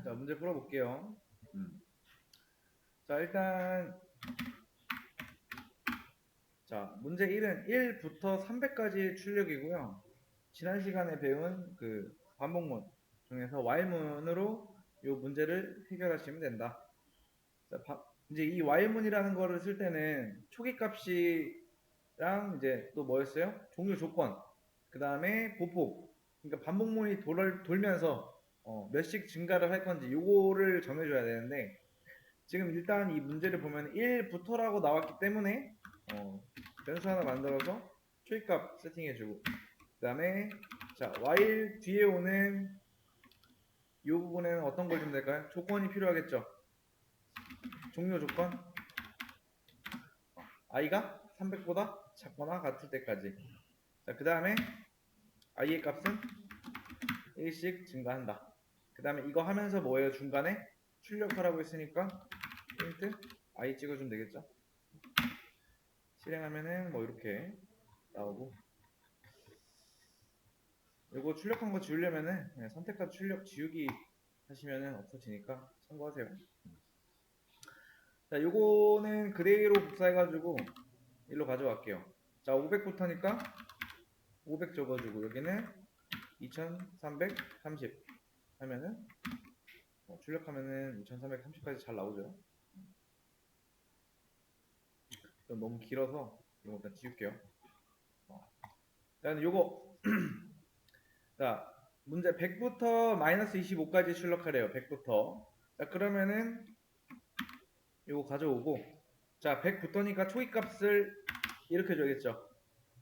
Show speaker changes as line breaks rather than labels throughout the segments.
자, 문제 풀어볼게요. 자, 일단 자, 문제 1은 1부터 300까지 출력이고요. 지난 시간에 배운 그 반복문 중에서 while문으로 이 문제를 해결하시면 된다. 자, 이제 이 while문이라는 거를 쓸 때는 초기 값이랑 이제 또 뭐였어요? 종료 조건, 그 다음에 보폭. 그러니까 반복문이 돌면서 몇씩 증가를 할 건지 요거를 정해줘야 되는데, 지금 일단 이 문제를 보면 1부터라고 나왔기 때문에 변수 하나 만들어서 초기값 세팅해주고, 그 다음에 자 while 뒤에 오는 이 부분에는 어떤 걸 주면 될까요? 조건이 필요하겠죠. 종료 조건, i가 300보다 작거나 같을 때까지. 자, 그 다음에 i의 값은 1씩 증가한다. 그 다음에 이거 하면서 뭐예요? 중간에 출력하라고 했으니까 프린트 i 찍어주면 되겠죠. 실행하면은 뭐 이렇게 나오고, 이거 출력한 거 지우려면은 그냥 선택한 출력 지우기 하시면은 없어지니까 참고하세요. 자, 요거는 그대로 복사해가지고 일로 가져갈게요. 자, 500부터니까 500 적어주고, 여기는 2330 하면은 출력하면은 2330까지 잘 나오죠. 좀 너무 길어서 이거 일단 지울게요. 자, 요거 자, 문제 100부터 마이너스 25까지 출력하래요. 100부터. 자, 그러면은 요거 가져오고, 자, 100부터니까 초기값을 이렇게 줘야겠죠.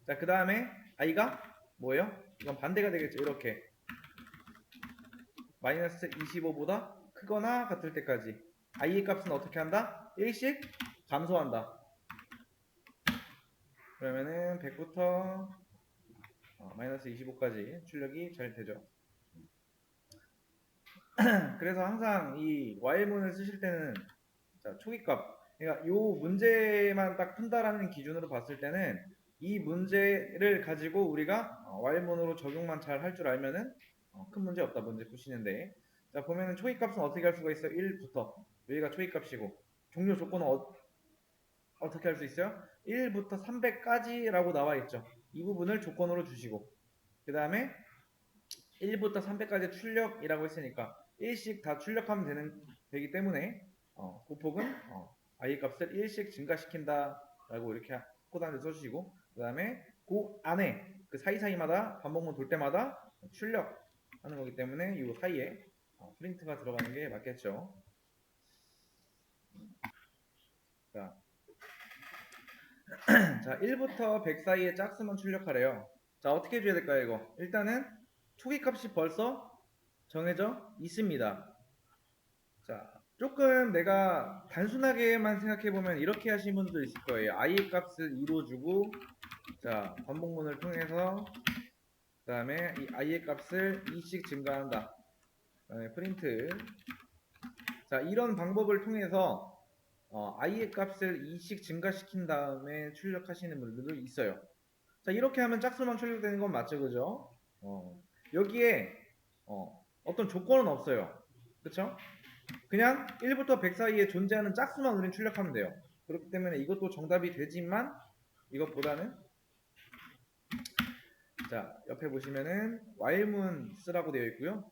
자, 그 다음에 i가 뭐예요? 이건 반대가 되겠죠. 이렇게 마이너스 25보다 크거나 같을 때까지 i의 값은 어떻게 한다? 1씩 감소한다. 그러면은 100부터 마이너스 25까지 출력이 잘 되죠. 그래서 항상 이 while문을 쓰실 때는 자, 초기값, 그러니까 요 문제만 딱 푼다라는 기준으로 봤을 때는 이 문제를 가지고 우리가 while문으로 적용만 잘 할 줄 알면은 큰 문제 없다. 문제 푸시는데, 자, 보면은 초기값은 어떻게 할 수가 있어요? 1부터, 여기가 초기값이고, 종료 조건은 어떻게 할 수 있어요? 1부터 300까지 라고 나와 있죠. 이 부분을 조건으로 주시고, 그 다음에 1부터 300까지 출력이라고 했으니까 1씩 다 출력하면 되기 때문에 보폭은 i 값을 1씩 증가시킨다 라고 이렇게 코드안에 써주시고, 그 다음에 그 안에 그 사이사이마다 반복문 돌 때마다 출력하는 거기 때문에 이 사이에 프린트가 들어가는 게 맞겠죠. 자, 자 1부터 100 사이에 짝수만 출력하래요. 자, 어떻게 해줘야 될까요? 이거 일단은 초기 값이 벌써 정해져 있습니다. 자, 조금 내가 단순하게만 생각해보면 이렇게 하신 분도 있을 거예요. i의 값을 2로 주고, 자, 반복문을 통해서 그 다음에 이 i의 값을 2씩 증가한다. 그 다음에 프린트. 자, 이런 방법을 통해서 i의 값을 2씩 증가시킨 다음에 출력하시는 분들도 있어요. 자, 이렇게 하면 짝수만 출력되는 건 맞죠, 그죠? 여기에 어떤 조건은 없어요. 그쵸? 그냥 1부터 100 사이에 존재하는 짝수만 우린 출력하면 돼요. 그렇기 때문에 이것도 정답이 되지만 이것보다는, 자, 옆에 보시면은 while문 쓰라고 되어 있고요.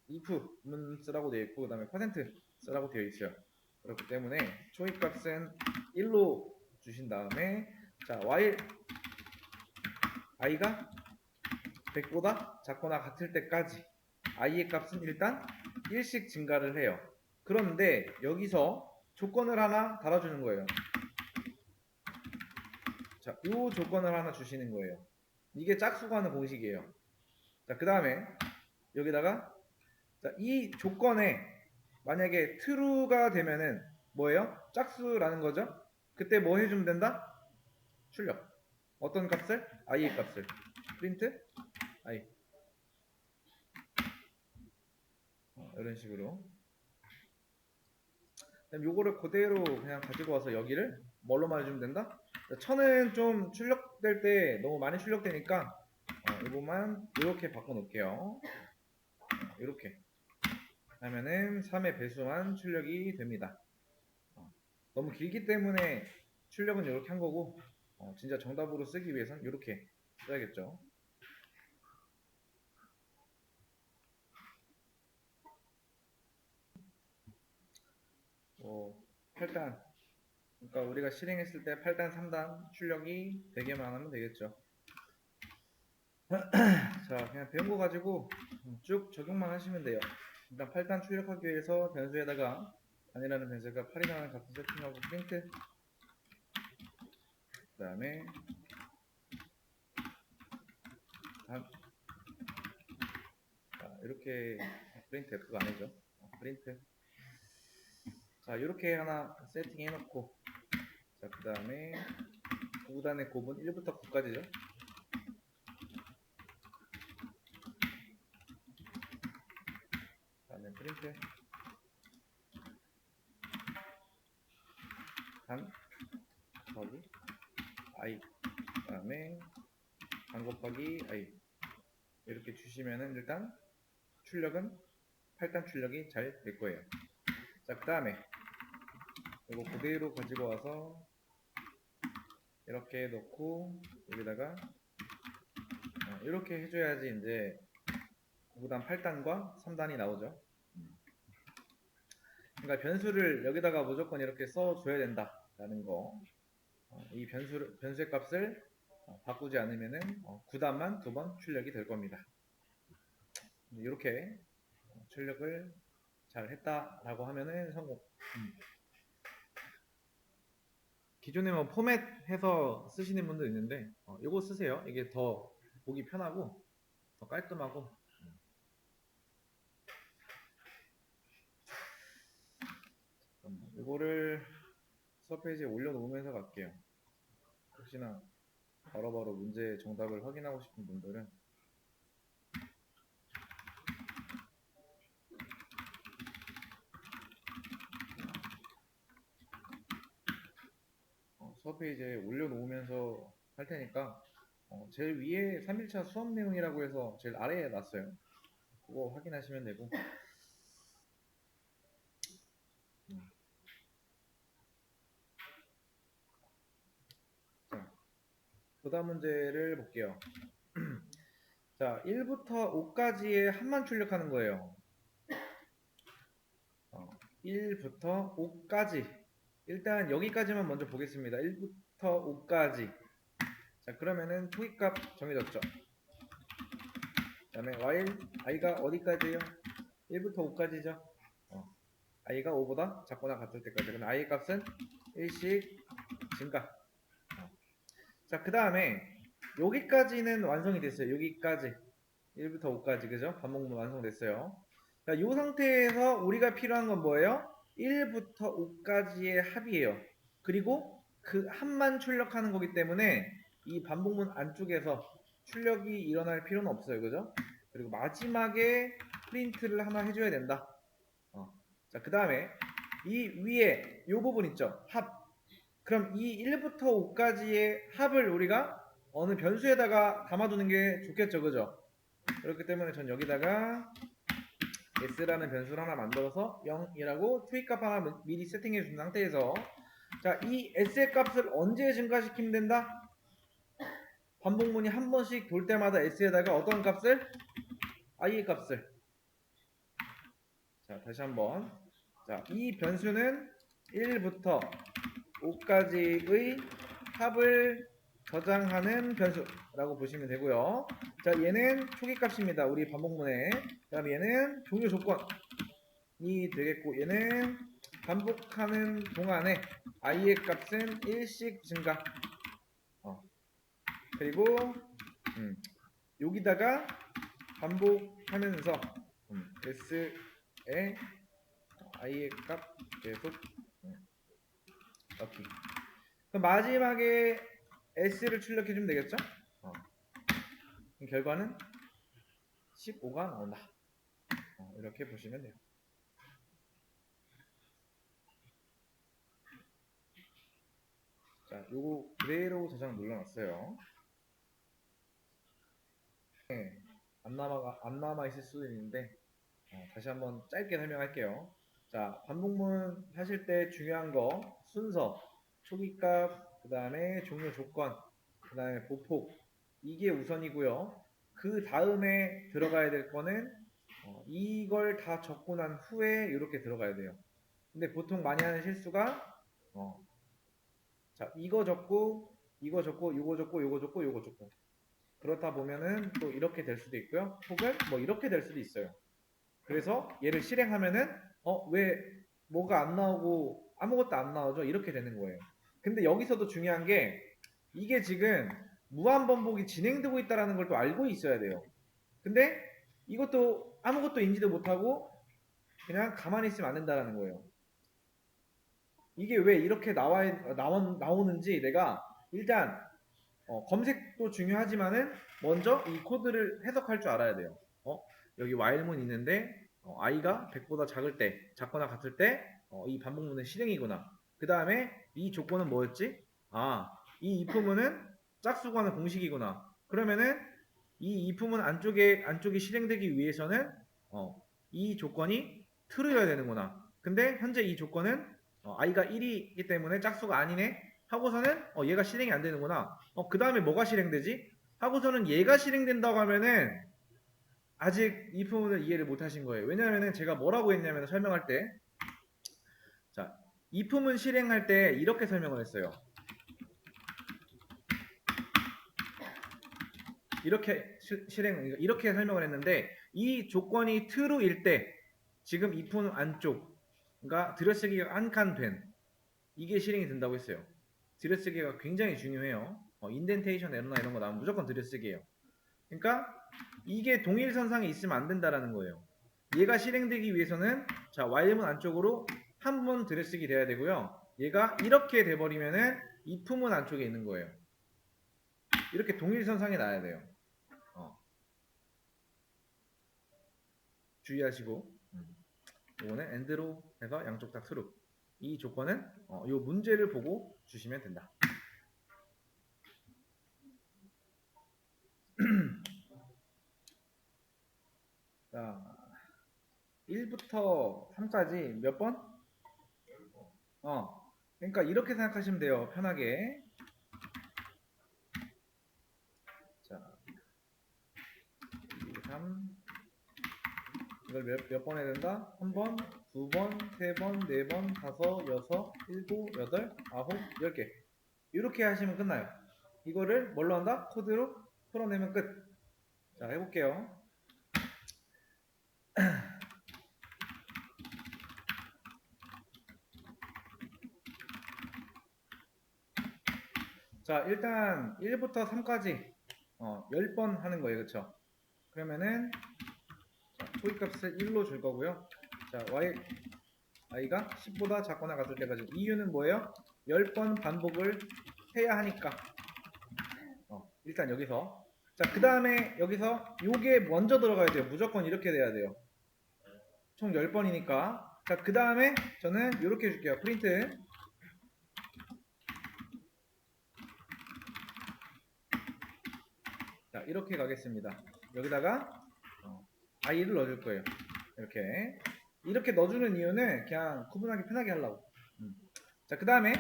if문 쓰라고 되어 있고, 그 다음에 퍼센트 쓰라고 되어 있어요. 그렇기 때문에 초기값은 1로 주신 다음에, 자, while i가 100보다 작거나 같을 때까지 i의 값은 일단 1씩 증가를 해요. 그런데 여기서 조건을 하나 달아주는 거예요. 자, 이 조건을 하나 주시는 거예요. 이게 짝수가 하는 공식이에요. 자, 그 다음에 여기다가 자, 이 조건에 만약에 true가 되면은 뭐예요? 짝수라는 거죠. 그때 뭐 해주면 된다? 출력. 어떤 값을? i의 값을. 프린트 i. 이런 식으로. 그럼 요거를 그대로 그냥 가지고 와서 여기를 뭘로 말해주면 된다? 1000은 좀 출력될 때 너무 많이 출력되니까 이것만 이렇게 바꿔 놓을게요. 이렇게. 하면은 3의 배수만 출력이 됩니다. 너무 길기 때문에 출력은 이렇게 한 거고, 진짜 정답으로 쓰기 위해서는 이렇게 써야겠죠. 뭐 8단, 그러니까 우리가 실행했을 때 8단, 3단 출력이 되게만 하면 되겠죠. 자, 그냥 배운 거 가지고 쭉 적용만 하시면 돼요. 일단 8단 출력하기 위해서 변수에다가 단이라는 변수가 8이라는 값을 세팅하고 프린트, 그 다음에 이렇게 프린트, 그거 아니죠. 프린트. 자, 이렇게 하나 세팅해 놓고, 자, 그 다음에 9단의 곱은 1부터 9까지죠. 그 다음에 프린트 단 곱하기 i, 그 다음에 단 곱하기 i 이렇게 주시면은 일단 출력은 8단 출력이 잘 될 거예요. 자, 그 다음에 이거 그대로 가지고 와서 이렇게 넣고 여기다가 이렇게 해줘야지 이제 9단 8단과 3단이 나오죠. 그러니까 변수를 여기다가 무조건 이렇게 써줘야 된다라는 거. 이 변수의 값을 바꾸지 않으면은 9단만 2번 출력이 될 겁니다. 이렇게 출력을 잘 했다라고 하면은 성공. 기존에 뭐 포맷해서 쓰시는 분도 있는데 이거 쓰세요. 이게 더 보기 편하고 더 깔끔하고. 이거를 수업 페이지에 올려놓으면서 갈게요. 혹시나 바로바로 문제 정답을 확인하고 싶은 분들은 수업 페이지에 올려놓으면서 할 테니까 제일 위에 3일차 수업 내용이라고 해서 제일 아래에 놨어요. 그거 확인하시면 되고. 자, 그 다음 문제를 볼게요. 자, 1부터 5까지의 합만 출력하는 거예요. 1부터 5까지. 일단 여기까지만 먼저 보겠습니다. 1부터 5까지. 자, 그러면은 토기값 정해졌죠. 그 다음에 while i가 어디까지예요? 1부터 5까지죠. i가 5보다 작거나 같을 때까지. 그럼 i의 값은 1씩 증가. 자, 그 다음에 여기까지는 완성이 됐어요. 여기까지 1부터 5까지, 그죠? 반복문 완성됐어요. 자, 이 상태에서 우리가 필요한 건 뭐예요? 1부터 5까지의 합이에요. 그리고 그 합만 출력하는 거기 때문에 이 반복문 안쪽에서 출력이 일어날 필요는 없어요. 그죠? 그리고 마지막에 프린트를 하나 해줘야 된다. 자, 그 다음에 이 위에 이 부분 있죠? 합. 그럼 이 1부터 5까지의 합을 우리가 어느 변수에다가 담아두는 게 좋겠죠. 그죠? 그렇기 때문에 전 여기다가 s라는 변수를 하나 만들어서 0이라고 투입값 하나 미리 세팅해 준 상태에서 자, 이 s의 값을 언제 증가시키면 된다? 반복문이 한 번씩 돌 때마다 s에다가 어떤 값을? i의 값을. 자, 다시 한번. 자, 이 변수는 1부터 5까지의 합을 저장하는 변수라고 보시면 되고요. 자, 얘는 초기값입니다. 우리 반복문에. 그 다음에 얘는 종료 조건이 되겠고, 얘는 반복하는 동안에 i의 값은 1씩 증가. 그리고 여기다가 반복하면서 s의 i의 값 계속 넣기. 그럼 마지막에 s를 출력해주면 되겠죠? 결과는 15가 나온다. 이렇게 보시면 돼요. 자, 요거 그대로 저장 눌러놨어요. 네, 안 남아 있을 수도 있는데 다시 한번 짧게 설명할게요. 자, 반복문 하실 때 중요한 거 순서, 초기값, 그 다음에 종료 조건, 그 다음에 보폭 이게 우선이고요. 그 다음에 들어가야 될 거는 이걸 다 적고 난 후에 이렇게 들어가야 돼요. 근데 보통 많이 하는 실수가 자, 이거 적고 이거 적고 요거 적고 요거 적고 요거 적고 그렇다 보면은 또 이렇게 될 수도 있고요. 혹은 뭐 이렇게 될 수도 있어요. 그래서 얘를 실행하면은 왜 뭐가 안 나오고 아무것도 안 나오죠? 이렇게 되는 거예요. 근데 여기서도 중요한 게 이게 지금 무한 반복이 진행되고 있다는 걸 또 알고 있어야 돼요. 근데 이것도 아무것도 인지도 못하고 그냥 가만히 있으면 안 된다는 거예요. 이게 왜 이렇게 나오는지 내가 일단 검색도 중요하지만은 먼저 이 코드를 해석할 줄 알아야 돼요. 여기 while문 있는데 i가 100보다 작을 때, 작거나 같을 때 이 반복문은 실행이구나. 그 다음에 이 조건은 뭐였지? 이 if문은 짝수관의 공식이구나. 그러면은 이 if문 안쪽에 실행되기 위해서는 이 조건이 true여야 되는구나. 근데 현재 이 조건은 i가 1이기 때문에 짝수가 아니네. 하고서는 얘가 실행이 안 되는구나. 그 다음에 뭐가 실행되지? 하고서는 얘가 실행된다고 하면은 아직 이 부분을 이해를 못 하신 거예요. 왜냐면은 제가 뭐라고 했냐면 설명할 때 자, if문 실행할 때 이렇게 설명을 했어요. 이렇게 설명을 했는데 이 조건이 true일 때 지금 if문 안쪽 그러니까 들여쓰기가 한 칸 된 이게 실행이 된다고 했어요. 들여쓰기가 굉장히 중요해요. 인덴테이션 에러나 이런 거 나오면 무조건 들여쓰기예요. 그러니까 이게 동일선상에 있으면 안 된다라는 거예요. 얘가 실행되기 위해서는 자 while문 안쪽으로 한 번 들여쓰기 돼야 되고요. 얘가 이렇게 돼버리면은 if문 안쪽에 있는 거예요. 이렇게 동일선상에 놔야 돼요. 주의하시고 이거는 end로 해서 양쪽 다 true. 이 조건은 이 문제를 보고 주시면 된다. 자, 1부터 3까지 몇 번? 그러니까 이렇게 생각하시면 돼요. 편하게. 자, 2, 3 이걸 몇 번 해야 된다? 1번, 2번, 3번, 4번, 5, 6, 7, 8, 9, 10개 이렇게 하시면 끝나요. 이거를 뭘로 한다? 코드로 풀어내면 끝. 자, 해볼게요. 자, 일단 1부터 3까지 10번 하는 거예요. 그쵸? 그러면은 초기값을 1로 줄 거고요. 자, i가 10보다 작거나 같을 때까지. 이유는 뭐예요? 10번 반복을 해야 하니까. 일단 여기서. 자, 그 다음에 여기서 요게 먼저 들어가야 돼요. 무조건 이렇게 돼야 돼요. 총 10번이니까. 자, 그 다음에 저는 이렇게 해줄게요. 프린트. 자, 이렇게 가겠습니다. 여기다가 i를 넣어줄 거예요. 이렇게 넣어주는 이유는 그냥 구분하기 편하게 하려고. 자, 그 다음에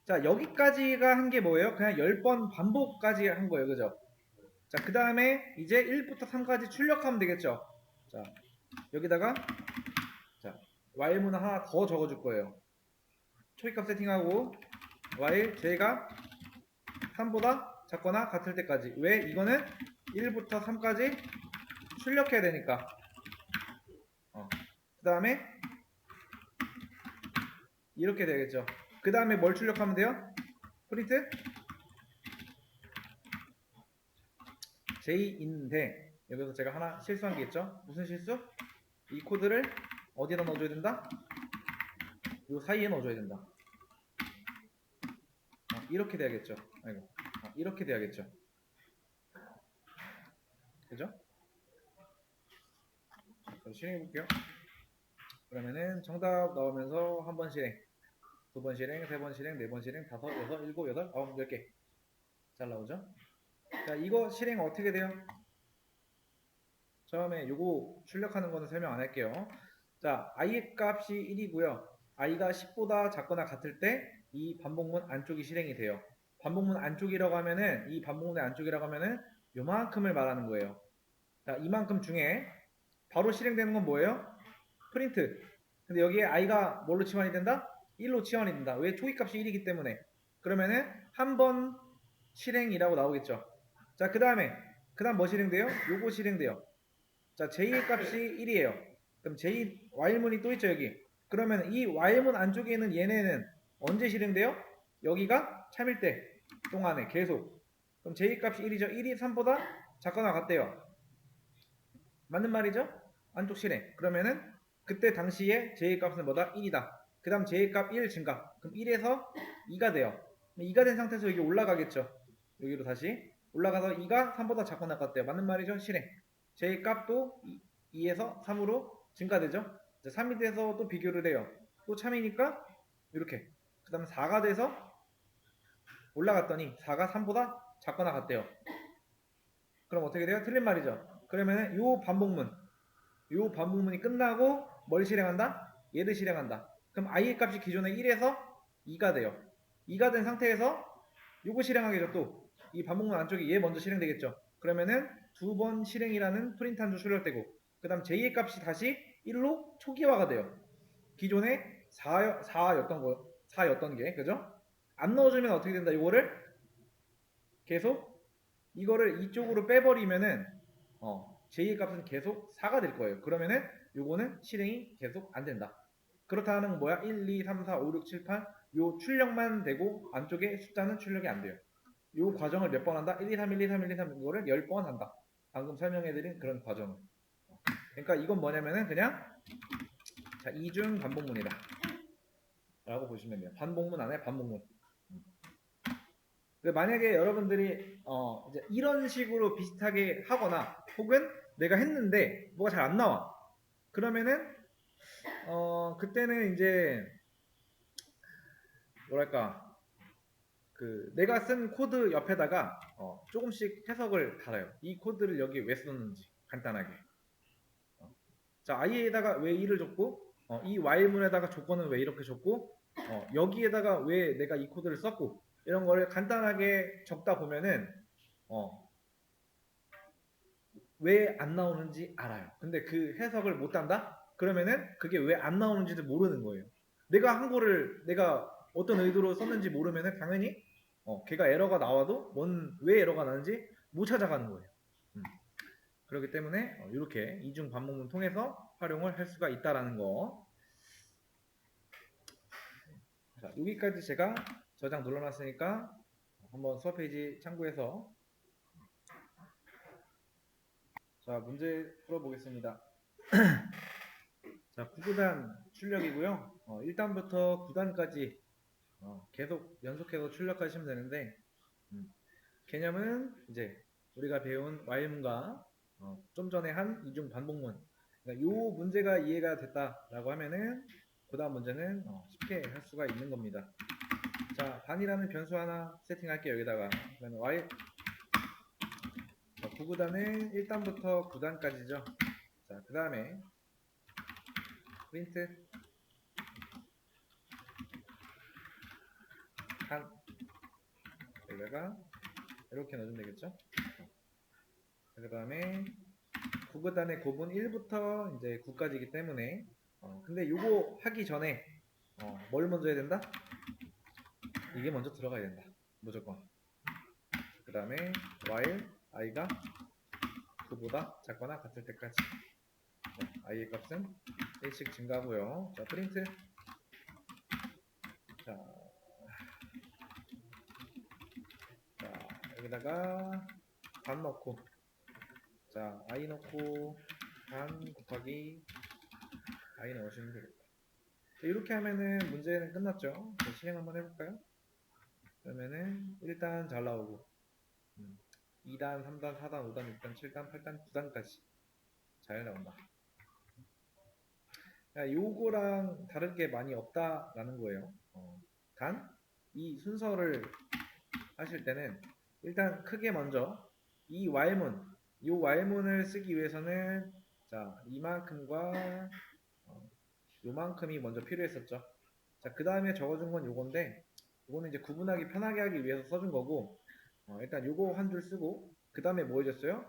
자, 여기까지가 한 게 뭐예요? 그냥 10번 반복까지 한 거예요. 그죠? 자, 그 다음에 이제 1부터 3까지 출력하면 되겠죠? 자, 여기다가 자, while문 하나 더 적어줄 거예요. 초기값 세팅하고 while j가 3보다 작거나 같을 때까지. 왜? 이거는 1부터 3까지 출력해야 되니까. 그 다음에 이렇게 되겠죠. 그 다음에 뭘 출력하면 돼요? 프린트 j인데 여기서 제가 하나 실수한 게 있죠. 무슨 실수? 이 코드를 어디다 넣어줘야 된다? 이 사이에 넣어줘야 된다. 이렇게 돼야겠죠. 아이고, 이렇게 돼야겠죠. 그죠? 실행해 볼게요. 그러면은 정답 나오면서 한 번 실행, 두 번 실행, 세 번 실행, 네 번 실행, 다섯, 여섯, 일곱, 여덟, 아홉, 10개 잘 나오죠? 자, 이거 실행 어떻게 돼요? 처음에 요거 출력하는 거는 설명 안 할게요. 자, i의 값이 1이고요. i가 10보다 작거나 같을 때 이 반복문 안쪽이 실행이 돼요. 반복문 안쪽이라고 하면은 이 반복문의 안쪽이라고 하면은 요만큼을 말하는 거예요. 자, 이만큼 중에 바로 실행되는 건 뭐예요? 프린트. 근데 여기에 i가 뭘로 치환이 된다? 1로 치환이 된다. 왜? 초기값이 1이기 때문에. 그러면은 한 번 실행이라고 나오겠죠. 자, 그 다음 뭐 실행돼요? 요거 실행돼요. 자, j의 값이 1이에요. 그럼 j while문이 또 있죠, 여기. 그러면 이 while문 안쪽에 있는 얘네는 언제 실행돼요? 여기가 참일 때 동안에 계속. 그럼 j 값이 1이죠. 1이 3보다 작거나 같대요. 맞는 말이죠? 안쪽 실행. 그러면은 그때 당시에 j 값은 뭐다? 1이다. 그 다음 j 값 1 증가. 그럼 1에서 2가 돼요. 2가 된 상태에서 여기 올라가겠죠. 여기로 다시 올라가서 2가 3보다 작거나 같대요. 맞는 말이죠? 실행. j 값도 2에서 3으로 증가되죠. 3이 돼서 또 비교를 해요. 또 참이니까 이렇게. 그 다음 4가 돼서 올라갔더니 4가 3보다 작거나 같대요. 그럼 어떻게 돼요? 틀린 말이죠. 그러면은 요 반복문이 끝나고 뭘 실행한다? 얘를 실행한다. 그럼 i의 값이 기존에 1에서 2가 돼요. 2가 된 상태에서 요거 실행하겠죠. 또 이 반복문 안쪽에 얘 먼저 실행되겠죠. 그러면은 두 번 실행이라는 프린트 한줄 출력되고 그 다음 j의 값이 다시 1로 초기화가 돼요. 기존에 4였던 게 그죠? 안 넣어주면 어떻게 된다? 이거를 계속 이거를 이쪽으로 빼버리면은 j의 값은 계속 4가 될 거예요. 그러면은 요거는 실행이 계속 안 된다. 그렇다는 건 뭐야? 1, 2, 3, 4, 5, 6, 7, 8 요 출력만 되고 안쪽에 숫자는 출력이 안 돼요. 요 과정을 몇 번 한다? 1, 2, 3, 1, 2, 3, 1, 2, 3 이거를 10번 한다. 방금 설명해드린 그런 과정을. 그러니까 이건 뭐냐면은 그냥 자, 이중 반복문이다 라고 보시면 돼요. 반복문 안에 반복문. 만약에 여러분들이 이제 이런 식으로 비슷하게 하거나 혹은 내가 했는데 뭐가 잘 안 나와. 그러면은 그때는 이제 뭐랄까 그 내가 쓴 코드 옆에다가 조금씩 해석을 달아요. 이 코드를 여기 왜 썼는지 간단하게. 자, i에다가 왜 1을 줬고 이 while문에다가 조건은 왜 이렇게 줬고 여기에다가 왜 내가 이 코드를 썼고 이런 거를 간단하게 적다 보면은 왜 안 나오는지 알아요. 근데 그 해석을 못 한다? 그러면은 그게 왜 안 나오는지도 모르는 거예요. 내가 한 거를 내가 어떤 의도로 썼는지 모르면은 당연히 걔가 에러가 나와도 왜 에러가 나는지 못 찾아가는 거예요. 그렇기 때문에 이렇게 이중 반복문 통해서 활용을 할 수가 있다라는 거. 자, 여기까지 제가 저장 눌러놨으니까 한번 수업 페이지 참고해서 자, 문제 풀어보겠습니다. 자, 9구단 출력이고요. 1단부터 9단까지 계속 연속해서 출력하시면 되는데 개념은 이제 우리가 배운 while문과 좀 전에 한 이중 반복문 그러니까 요 문제가 이해가 됐다라고 하면은 그 다음 문제는 쉽게 할 수가 있는 겁니다. 자, 단이라는 변수 하나 세팅할게요. 여기다가 그러면 while 9구단은 1단부터 9단까지죠. 자, 그 다음에 프린트 단 여기다가 이렇게 넣어주면 되겠죠. 그 다음에 9구단의 곱은 1부터 이제 9까지이기 때문에 근데 요거 하기 전에 뭘 먼저 해야 된다? 이게 먼저 들어가야 된다. 무조건. 그 다음에 while i가 9보다 작거나 같을 때까지 i의 값은 1씩 증가하고요. 자, 프린트 자, 여기다가 반 넣고 자, i 넣고 반 곱하기 i 넣으시면 되겠다. 이렇게 하면은 문제는 끝났죠. 실행 한번 해볼까요? 그러면은 1단 잘 나오고 2단, 3단, 4단, 5단, 6단, 7단, 8단, 9단까지 잘 나온다. 요거랑 다를 게 많이 없다라는 거예요. 단, 이 순서를 하실 때는 일단 크게 먼저 이 while문 이 Y문을 쓰기 위해서는 자, 이만큼과 요만큼이 먼저 필요했었죠. 자, 그 다음에 적어준 건 요건데, 요거는 이제 구분하기 편하게 하기 위해서 써준 거고, 일단 요거 한 줄 쓰고, 그 다음에 뭐 해줬어요?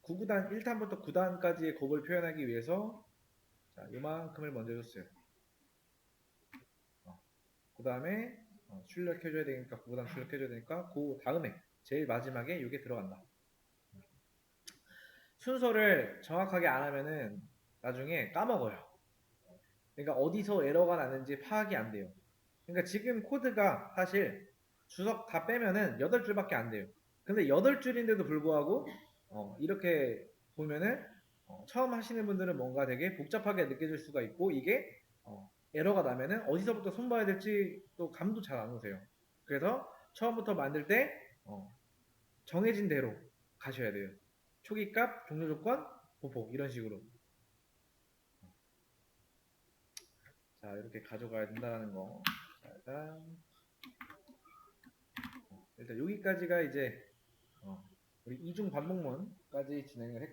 9구단, 1탄부터 9단까지의 곱을 표현하기 위해서, 자, 요만큼을 먼저 줬어요. 그 다음에 출력해줘야 되니까, 9구단 출력해줘야 되니까, 그 다음에, 제일 마지막에 요게 들어간다. 순서를 정확하게 안 하면은 나중에 까먹어요. 그러니까 어디서 에러가 나는지 파악이 안 돼요. 그러니까 지금 코드가 사실 주석 다 빼면은 8줄밖에 안 돼요. 근데 8줄인데도 불구하고 이렇게 보면은 처음 하시는 분들은 뭔가 되게 복잡하게 느껴질 수가 있고 이게 에러가 나면은 어디서부터 손봐야 될지 또 감도 잘 안 오세요. 그래서 처음부터 만들 때 정해진 대로 가셔야 돼요. 초기값, 종료조건, 보폭 이런 식으로. 자, 이렇게 가져가야 된다는 거. 자, 일단 여기까지가 이제 우리 이중 반복문까지 진행을 했고